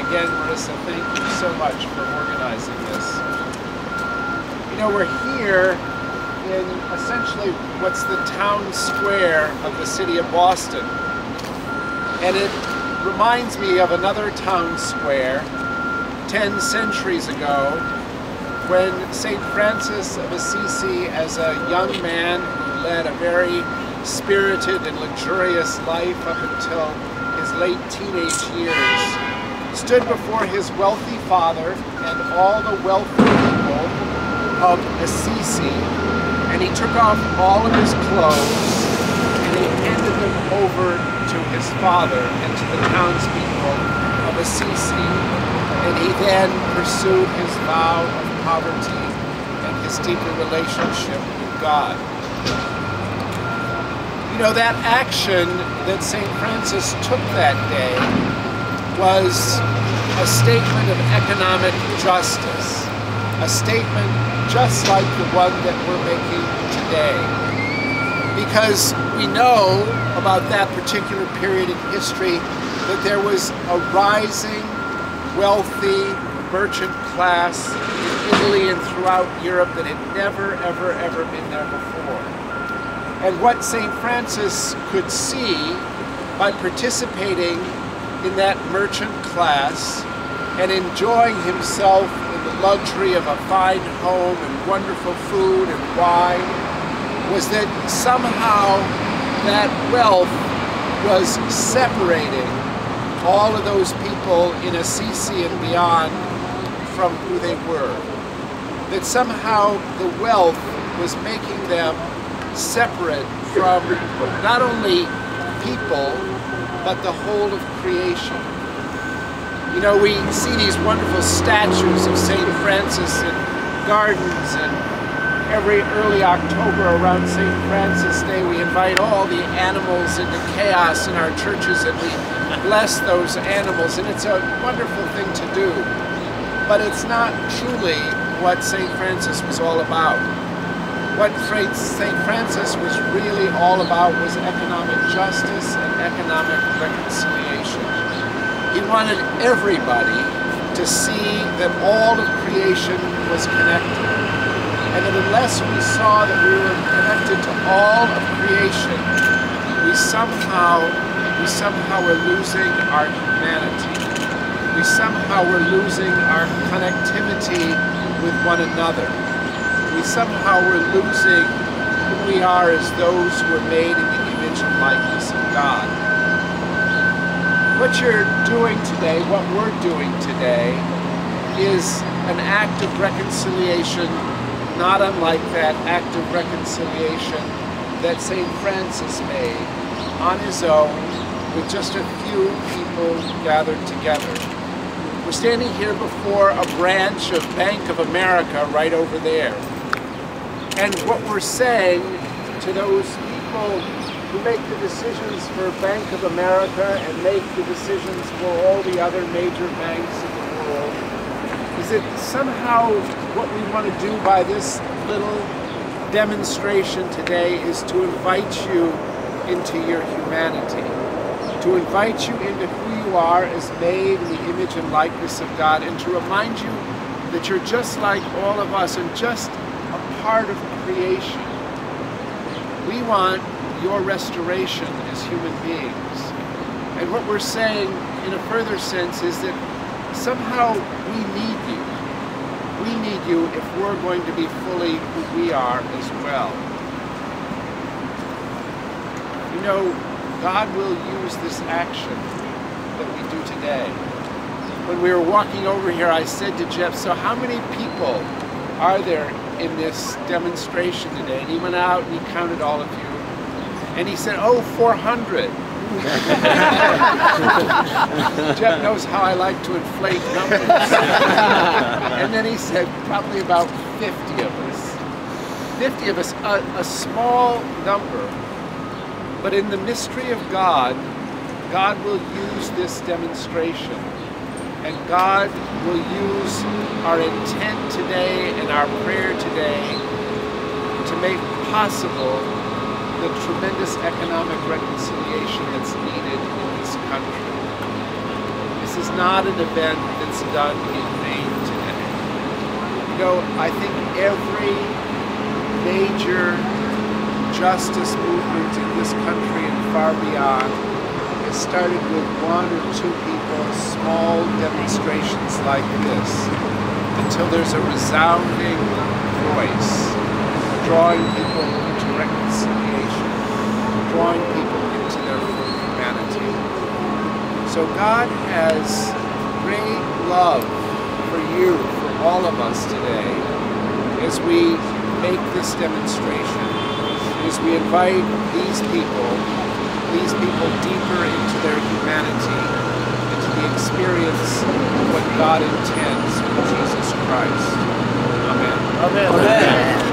again, Marissa, thank you so much for organizing this. You know, we're here in essentially what's the town square of the city of Boston. And it reminds me of another town square 10 centuries ago when St. Francis of Assisi, as a young man who led a very spirited and luxurious life up until his late teenage years, stood before his wealthy father and all the wealthy people of Assisi, and he took off all of his clothes and he handed them over to his father and to the townspeople of Assisi, and he then pursued his vow of poverty and his deeper relationship with God. You know, that action that St. Francis took that day was a statement of economic justice, a statement just like the one that we're making today. Because we know about that particular period in history that there was a rising, wealthy merchant class in Italy and throughout Europe that had never, ever, ever been there before. And what St. Francis could see by participating in that merchant class and enjoying himself in the luxury of a fine home and wonderful food and wine was that somehow that wealth was separating all of those people in Assisi and beyond from who they were. That somehow the wealth was making them separate from not only people, but the whole of creation. You know, we see these wonderful statues of St. Francis in gardens, and every early October around St. Francis Day we invite all the animals into chaos in our churches and we bless those animals, and it's a wonderful thing to do. But it's not truly what St. Francis was all about. What St. Francis was really all about was economic justice and economic reconciliation. He wanted everybody to see that all of creation was connected, and that unless we saw that we were connected to all of creation, we somehow were losing our humanity. We somehow were losing our connectivity with one another. We somehow were losing who we are as those who were made in the image and likeness of God. What you're doing today, what we're doing today, is an act of reconciliation, not unlike that act of reconciliation that St. Francis made on his own with just a few people gathered together. We're standing here before a branch of Bank of America right over there. And what we're saying to those people who make the decisions for Bank of America and make the decisions for all the other major banks in the world is that somehow what we want to do by this little demonstration today is to invite you into your humanity, to invite you into who you are as made in the image and likeness of God, and to remind you that you're just like all of us and just a part of creation. We want your restoration as human beings. And what we're saying in a further sense is that somehow we need you. We need you if we're going to be fully who we are as well. You know, God will use this action that we do today. When we were walking over here, I said to Jeff, so how many people are there in this demonstration today? And he went out and he counted all of you. And he said, oh, 400. Jeff knows how I like to inflate numbers. And then he said, probably about 50 of us. 50 of us, a small number. But in the mystery of God, God will use this demonstration. And God will use our intent today and our prayer today to make possible the tremendous economic reconciliation that's needed in this country. You This is not an event that's done in vain today. You know, I think every major justice movement in this country and far beyond has started with one or two people, small demonstrations like this, until there's a resounding voice drawing people into reconciliation, drawing people into their full humanity. So God has great love for you, for all of us today, as we make this demonstration, as we invite these people deeper into their humanity, into the experience of what God intends for Jesus Christ. Amen. Amen. Amen.